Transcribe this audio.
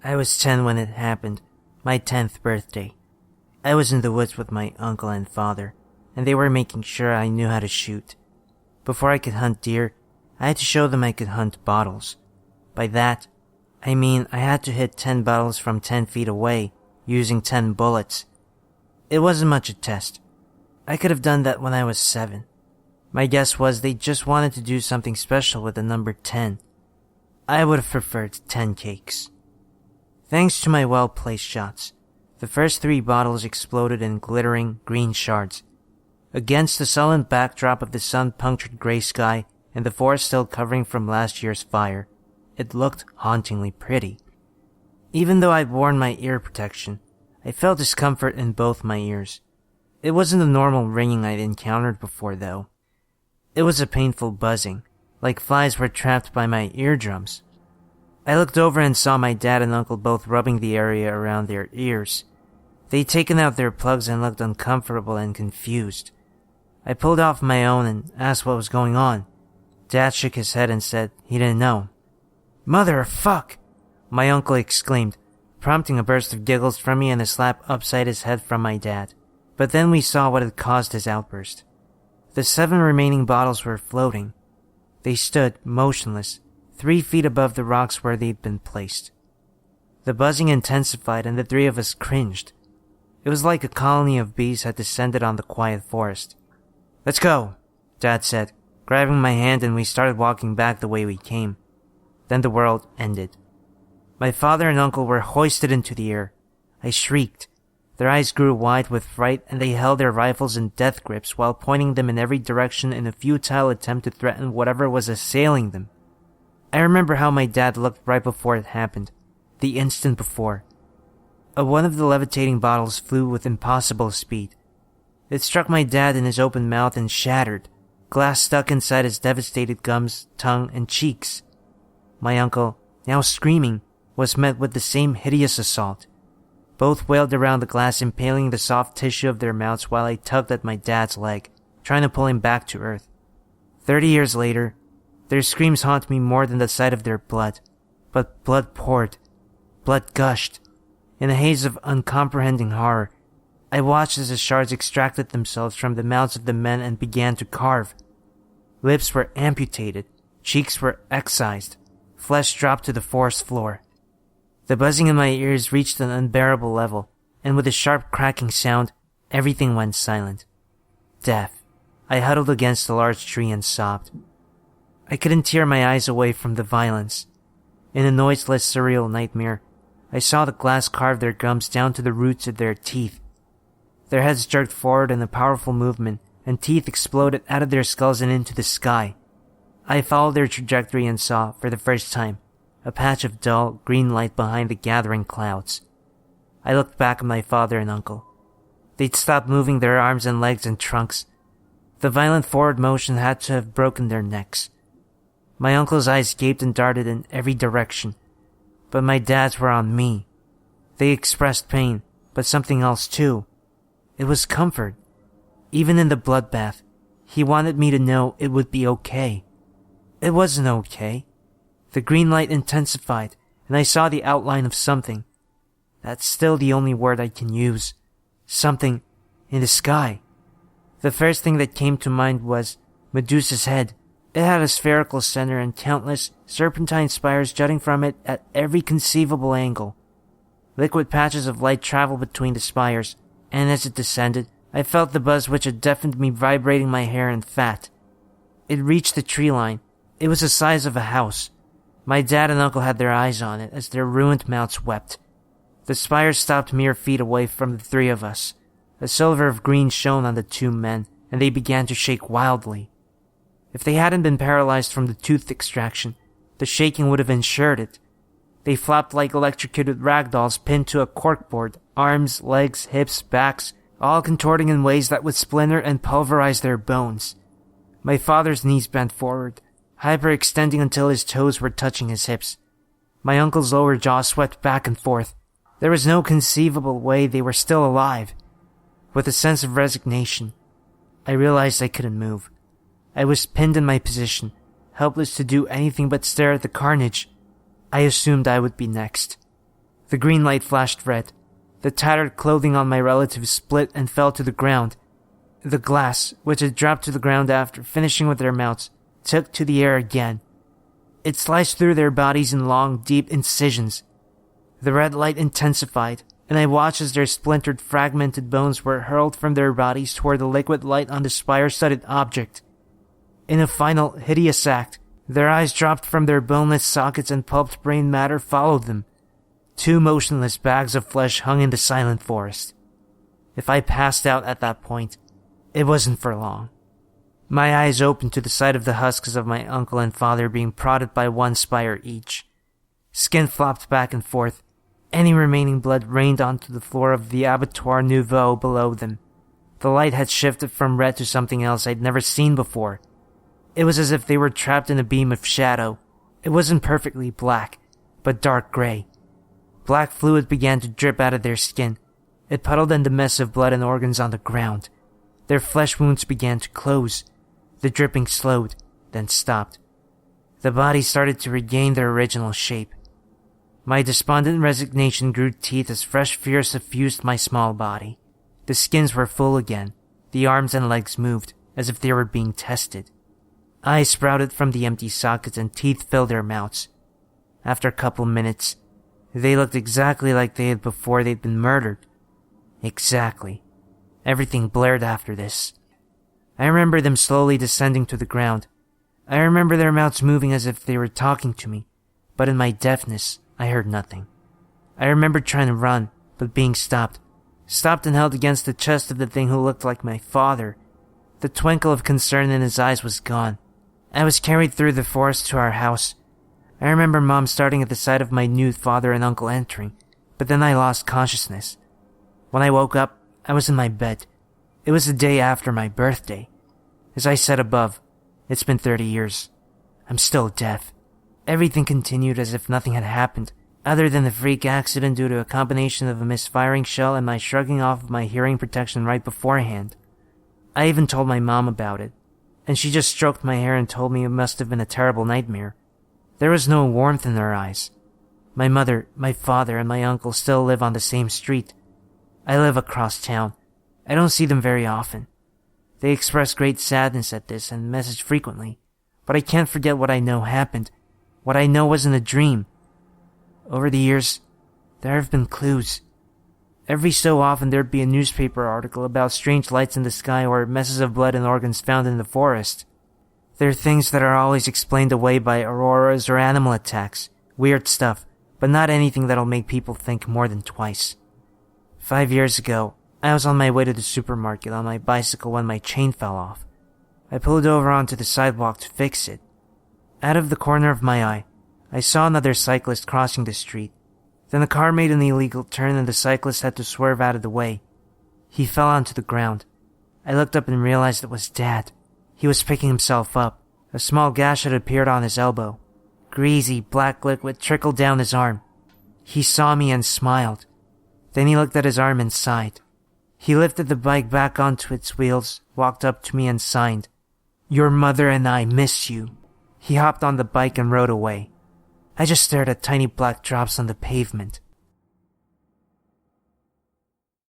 I was 10 when it happened, my 10th birthday. I was in the woods with my uncle and father, and they were making sure I knew how to shoot. Before I could hunt deer, I had to show them I could hunt bottles. By that, I mean I had to hit 10 bottles from 10 feet away, using 10 bullets. It wasn't much a test. I could have done that when I was 7. My guess was they just wanted to do something special with the number 10. I would have preferred 10 cakes. Thanks to my well-placed shots, the first 3 bottles exploded in glittering green shards. Against the sullen backdrop of the sun-punctured gray sky and the forest still covering from last year's fire, it looked hauntingly pretty. Even though I'd worn my ear protection, I felt discomfort in both my ears. It wasn't the normal ringing I'd encountered before, though. It was a painful buzzing, like flies were trapped by my eardrums. I looked over and saw my dad and uncle both rubbing the area around their ears. They'd taken out their plugs and looked uncomfortable and confused. I pulled off my own and asked what was going on. Dad shook his head and said he didn't know. "Mother of fuck!" my uncle exclaimed, prompting a burst of giggles from me and a slap upside his head from my dad. But then we saw what had caused his outburst. The 7 remaining bottles were floating. They stood, motionless, 3 feet above the rocks where they'd been placed. The buzzing intensified and the 3 of us cringed. It was like a colony of bees had descended on the quiet forest. "Let's go," Dad said, grabbing my hand, and we started walking back the way we came. Then the world ended. My father and uncle were hoisted into the air. I shrieked. Their eyes grew wide with fright, and they held their rifles in death grips while pointing them in every direction in a futile attempt to threaten whatever was assailing them. I remember how my dad looked right before it happened, the instant before. One of the levitating bottles flew with impossible speed. It struck my dad in his open mouth and shattered, glass stuck inside his devastated gums, tongue, and cheeks. My uncle, now screaming, was met with the same hideous assault. Both wailed around the glass, impaling the soft tissue of their mouths while I tugged at my dad's leg, trying to pull him back to earth. 30 years later, their screams haunt me more than the sight of their blood. But blood poured. Blood gushed. In a haze of uncomprehending horror, I watched as the shards extracted themselves from the mouths of the men and began to carve. Lips were amputated. Cheeks were excised. Flesh dropped to the forest floor. The buzzing in my ears reached an unbearable level, and with a sharp cracking sound, everything went silent. Deaf. I huddled against a large tree and sobbed. I couldn't tear my eyes away from the violence. In a noiseless, surreal nightmare, I saw the glass carve their gums down to the roots of their teeth. Their heads jerked forward in a powerful movement, and teeth exploded out of their skulls and into the sky. I followed their trajectory and saw, for the first time, a patch of dull, green light behind the gathering clouds. I looked back at my father and uncle. They'd stopped moving their arms and legs and trunks. The violent forward motion had to have broken their necks. My uncle's eyes gaped and darted in every direction, but my dad's were on me. They expressed pain, but something else too. It was comfort. Even in the bloodbath, he wanted me to know it would be okay. It wasn't okay. The green light intensified, and I saw the outline of something. That's still the only word I can use. Something in the sky. The first thing that came to mind was Medusa's head. It had a spherical center and countless serpentine spires jutting from it at every conceivable angle. Liquid patches of light traveled between the spires, and as it descended, I felt the buzz which had deafened me vibrating my hair and fat. It reached the tree line. It was the size of a house. My dad and uncle had their eyes on it as their ruined mouths wept. The spires stopped mere feet away from the 3 of us. A silver of green shone on the 2 men, and they began to shake wildly. If they hadn't been paralyzed from the tooth extraction, the shaking would have ensured it. They flopped like electrocuted rag dolls pinned to a corkboard, arms, legs, hips, backs, all contorting in ways that would splinter and pulverize their bones. My father's knees bent forward, hyperextending until his toes were touching his hips. My uncle's lower jaw swept back and forth. There was no conceivable way they were still alive. With a sense of resignation, I realized I couldn't move. I was pinned in my position, helpless to do anything but stare at the carnage. I assumed I would be next. The green light flashed red. The tattered clothing on my relative split and fell to the ground. The glass, which had dropped to the ground after finishing with their mouths, took to the air again. It sliced through their bodies in long, deep incisions. The red light intensified, and I watched as their splintered, fragmented bones were hurled from their bodies toward the liquid light on the spire-studded object. In a final, hideous act, their eyes dropped from their boneless sockets and pulped brain matter followed them. 2 motionless bags of flesh hung in the silent forest. If I passed out at that point, it wasn't for long. My eyes opened to the sight of the husks of my uncle and father being prodded by 1 spire each. Skin flopped back and forth. Any remaining blood rained onto the floor of the abattoir nouveau below them. The light had shifted from red to something else I'd never seen before. It was as if they were trapped in a beam of shadow. It wasn't perfectly black, but dark gray. Black fluid began to drip out of their skin. It puddled in the mess of blood and organs on the ground. Their flesh wounds began to close. The dripping slowed, then stopped. The bodies started to regain their original shape. My despondent resignation grew teeth as fresh fear suffused my small body. The skins were full again. The arms and legs moved, as if they were being tested. Eyes sprouted from the empty sockets and teeth filled their mouths. After a couple minutes, they looked exactly like they had before they'd been murdered. Exactly. Everything blurred after this. I remember them slowly descending to the ground. I remember their mouths moving as if they were talking to me, but in my deafness, I heard nothing. I remember trying to run, but being stopped and held against the chest of the thing who looked like my father. The twinkle of concern in his eyes was gone. I was carried through the forest to our house. I remember Mom starting at the sight of my new father and uncle entering, but then I lost consciousness. When I woke up, I was in my bed. It was the day after my birthday. As I said above, it's been 30 years. I'm still deaf. Everything continued as if nothing had happened, other than the freak accident due to a combination of a misfiring shell and my shrugging off of my hearing protection right beforehand. I even told my mom about it, and she just stroked my hair and told me it must have been a terrible nightmare. There was no warmth in her eyes. My mother, my father, and my uncle still live on the same street. I live across town. I don't see them very often. They express great sadness at this and message frequently, but I can't forget what I know happened, what I know wasn't a dream. Over the years, there have been clues. Every so often there'd be a newspaper article about strange lights in the sky or messes of blood and organs found in the forest. There are things that are always explained away by auroras or animal attacks. Weird stuff, but not anything that'll make people think more than twice. 5 years ago, I was on my way to the supermarket on my bicycle when my chain fell off. I pulled over onto the sidewalk to fix it. Out of the corner of my eye, I saw another cyclist crossing the street. Then the car made an illegal turn and the cyclist had to swerve out of the way. He fell onto the ground. I looked up and realized it was Dad. He was picking himself up. A small gash had appeared on his elbow. Greasy, black liquid trickled down his arm. He saw me and smiled. Then he looked at his arm and sighed. He lifted the bike back onto its wheels, walked up to me and signed, "Your mother and I miss you." He hopped on the bike and rode away. I just stared at tiny black drops on the pavement.